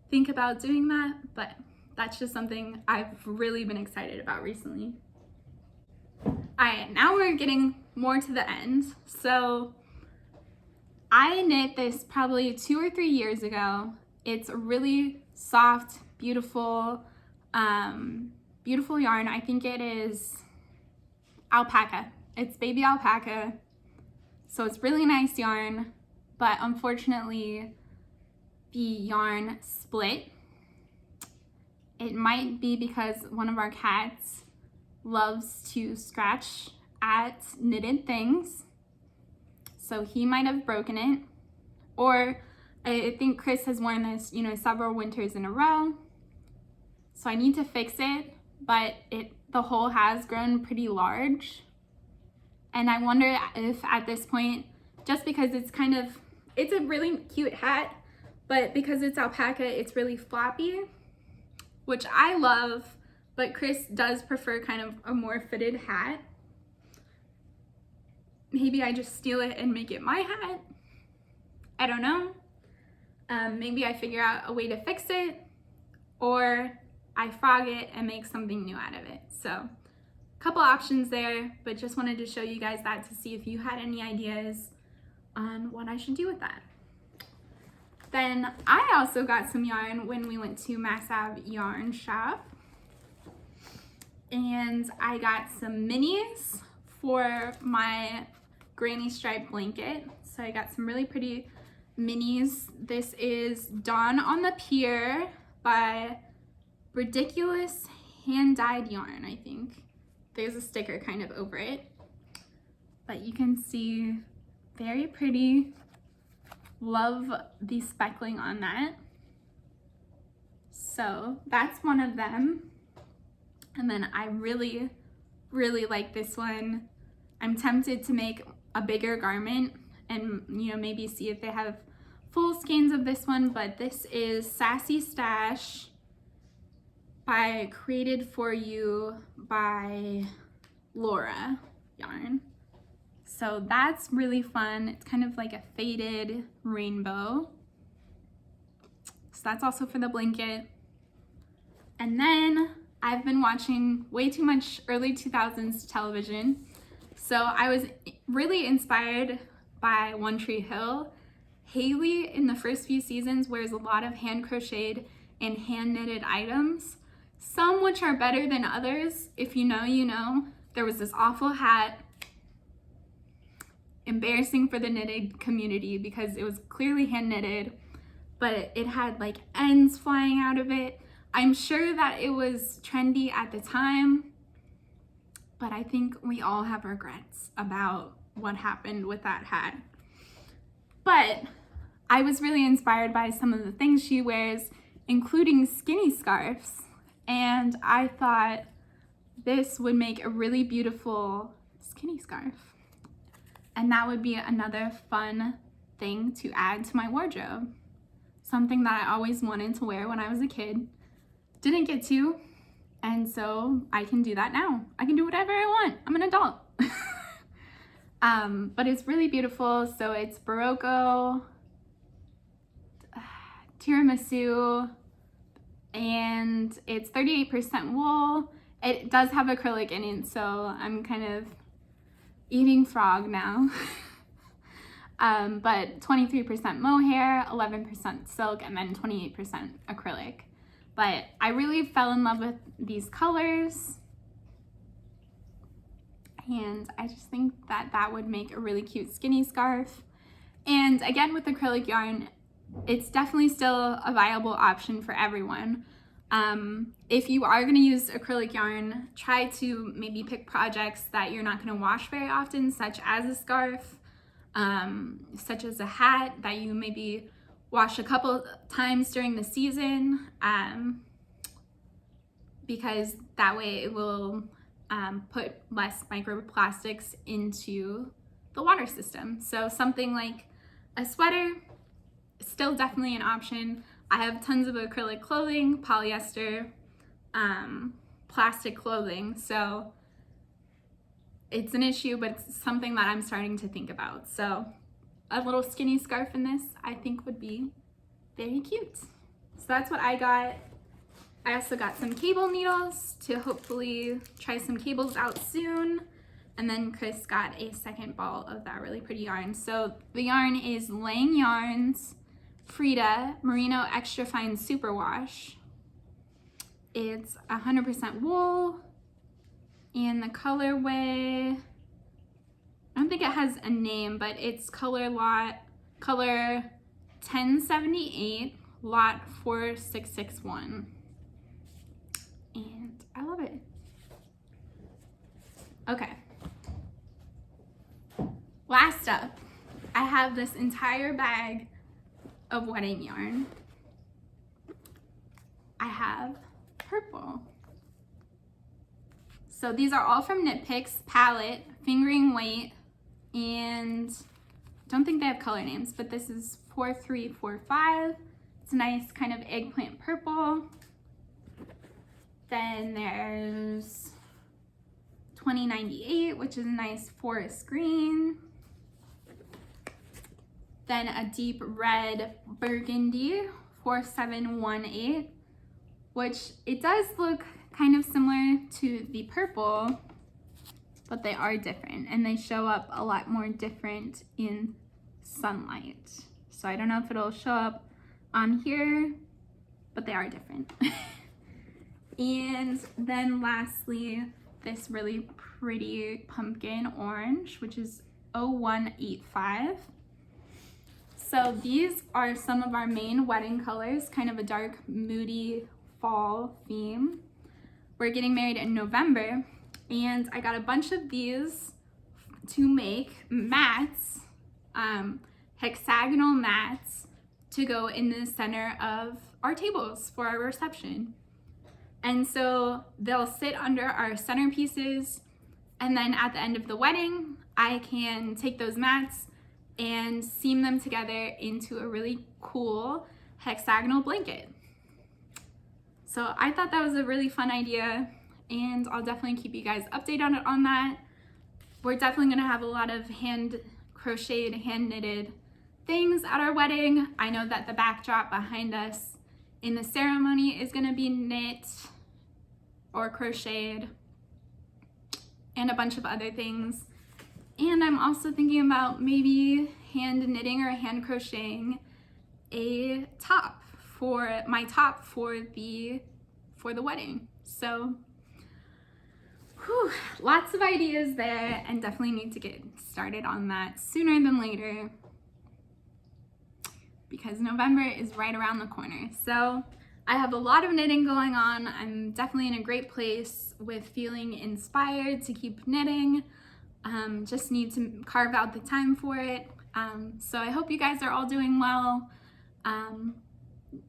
Speaker 1: think about doing that, but that's just something I've really been excited about recently. All right, now we're getting more to the end. So I knit this probably 2 or 3 years ago. It's a really soft, beautiful, beautiful yarn. I think it is alpaca. It's baby alpaca. So it's really nice yarn, but unfortunately the yarn split. It might be because one of our cats loves to scratch at knitted things. So he might have broken it. Or I think Chris has worn this, you know, several winters in a row. So I need to fix it, but the hole has grown pretty large. And I wonder if at this point, just because it's a really cute hat, but because it's alpaca, it's really floppy, which I love, but Chris does prefer kind of a more fitted hat. Maybe I just steal it and make it my hat. I don't know. Maybe I figure out a way to fix it, or I frog it and make something new out of it. So couple options there, but just wanted to show you guys that to see if you had any ideas on what I should do with that. Then I also got some yarn when we went to Mass Ave Yarn Shop, and I got some minis for my granny stripe blanket. So I got some really pretty minis. This is Dawn on the Pier by Ridiculous Hand-Dyed Yarn, I think. There's a sticker kind of over it, but you can see very pretty. Love the speckling on that. So that's one of them. And then I really, really like this one. I'm tempted to make a bigger garment and, you know, maybe see if they have full skeins of this one, but this is Sassy Stash by Created For You by Laura yarn. So that's really fun. It's kind of like a faded rainbow. So that's also for the blanket. And then I've been watching way too much early 2000s television. So I was really inspired by One Tree Hill. Haley in the first few seasons wears a lot of hand crocheted and hand knitted items, some which are better than others. If you know, you know. There was this awful hat, embarrassing for the knitted community because it was clearly hand knitted, but it had like ends flying out of it. I'm sure that it was trendy at the time, but I think we all have regrets about what happened with that hat. But I was really inspired by some of the things she wears, including skinny scarves, and I thought this would make a really beautiful skinny scarf. And that would be another fun thing to add to my wardrobe. Something that I always wanted to wear when I was a kid. Didn't get to, and so I can do that now. I can do whatever I want. I'm an adult. But it's really beautiful. So it's Barocco, tiramisu, and it's 38% wool. It does have acrylic in it, so I'm kind of eating frog now. But 23% mohair, 11% silk, and then 28% acrylic. But I really fell in love with these colors, and I just think that that would make a really cute skinny scarf. And again, with acrylic yarn, it's definitely still a viable option for everyone. If you are going to use acrylic yarn, try to maybe pick projects that you're not going to wash very often, such as a scarf, such as a hat that you maybe wash a couple times during the season, because that way it will put less microplastics into the water system. So something like a sweater, still definitely an option. I have tons of acrylic clothing, polyester, plastic clothing, so it's an issue, but it's something that I'm starting to think about. So a little skinny scarf in this, I think, would be very cute. So that's what I got. I also got some cable needles to hopefully try some cables out soon. And then Chris got a second ball of that really pretty yarn. So the yarn is Lang Yarns Frida Merino Extra Fine Superwash. It's 100% wool, and the colorway, I don't think it has a name, but it's color 1078, lot 4661. And I love it. Okay. Last up, I have this entire bag of wedding yarn. I have purple. So these are all from Knit Picks, palette, fingering weight, and I don't think they have color names, but this is 4345. It's a nice kind of eggplant purple. Then there's 2098, which is a nice forest green. Then a deep red burgundy, 4718, which it does look kind of similar to the purple, but they are different and they show up a lot more different in sunlight. So I don't know if it'll show up on here, but they are different. And then lastly, this really pretty pumpkin orange, which is 0185. So these are some of our main wedding colors, kind of a dark, moody fall theme. We're getting married in November, and I got a bunch of these to make mats, hexagonal mats, to go in the center of our tables for our reception. And so they'll sit under our centerpieces, and then at the end of the wedding, I can take those mats and seam them together into a really cool hexagonal blanket. So I thought that was a really fun idea, and I'll definitely keep you guys updated on that. We're definitely gonna have a lot of hand crocheted, hand knitted things at our wedding. I know that the backdrop behind us in the ceremony is gonna be knit or crocheted, and a bunch of other things. And I'm also thinking about maybe hand knitting or hand crocheting a top for my top for the wedding. So whew, lots of ideas there, and definitely need to get started on that sooner than later because November is right around the corner. So I have a lot of knitting going on. I'm definitely in a great place with feeling inspired to keep knitting. Just need to carve out the time for it. So I hope you guys are all doing well.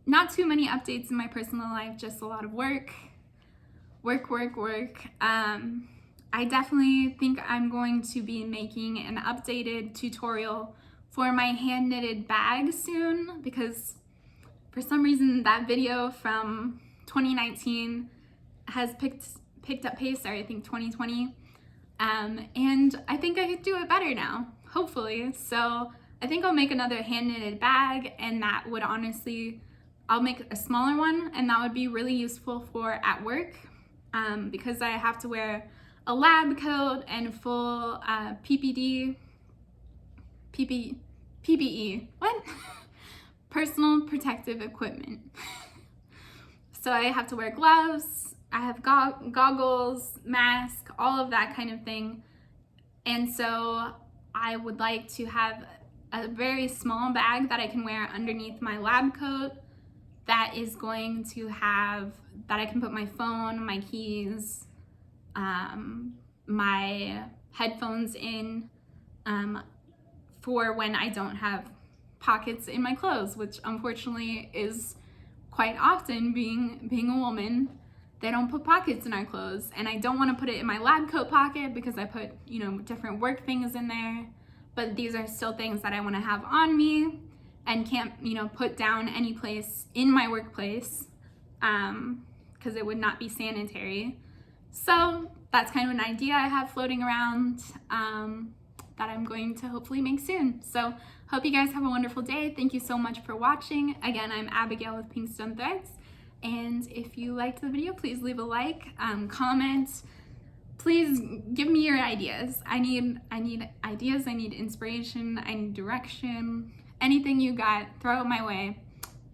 Speaker 1: Not too many updates in my personal life, just a lot of work. I definitely think I'm going to be making an updated tutorial for my hand knitted bag soon, because for some reason that video from 2019 has picked up pace, or I think 2020. And I think I could do it better now, hopefully. So I think I'll make another hand knitted bag, and that would honestly, I'll make a smaller one, and that would be really useful for at work, because I have to wear a lab coat and full PPE, what? Personal protective equipment. So I have to wear gloves, I have goggles, mask, all of that kind of thing. And so I would like to have a very small bag that I can wear underneath my lab coat that is going to have, that I can put my phone, my keys, my headphones in, for when I don't have pockets in my clothes, which unfortunately is quite often being a woman. they don't put pockets in our clothes, and I don't want to put it in my lab coat pocket because I put, you know, different work things in there. But these are still things that I want to have on me and can't, you know, put down any place in my workplace because it would not be sanitary. So that's kind of an idea I have floating around that I'm going to hopefully make soon. So hope you guys have a wonderful day. Thank you so much for watching. Again, I'm Abigail with PinkStoneThreads. And if you liked the video, please leave a like, comment. Please give me your ideas. I need ideas, I need inspiration, I need direction. Anything you got, throw it my way.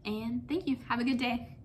Speaker 1: And thank you. Have a good day.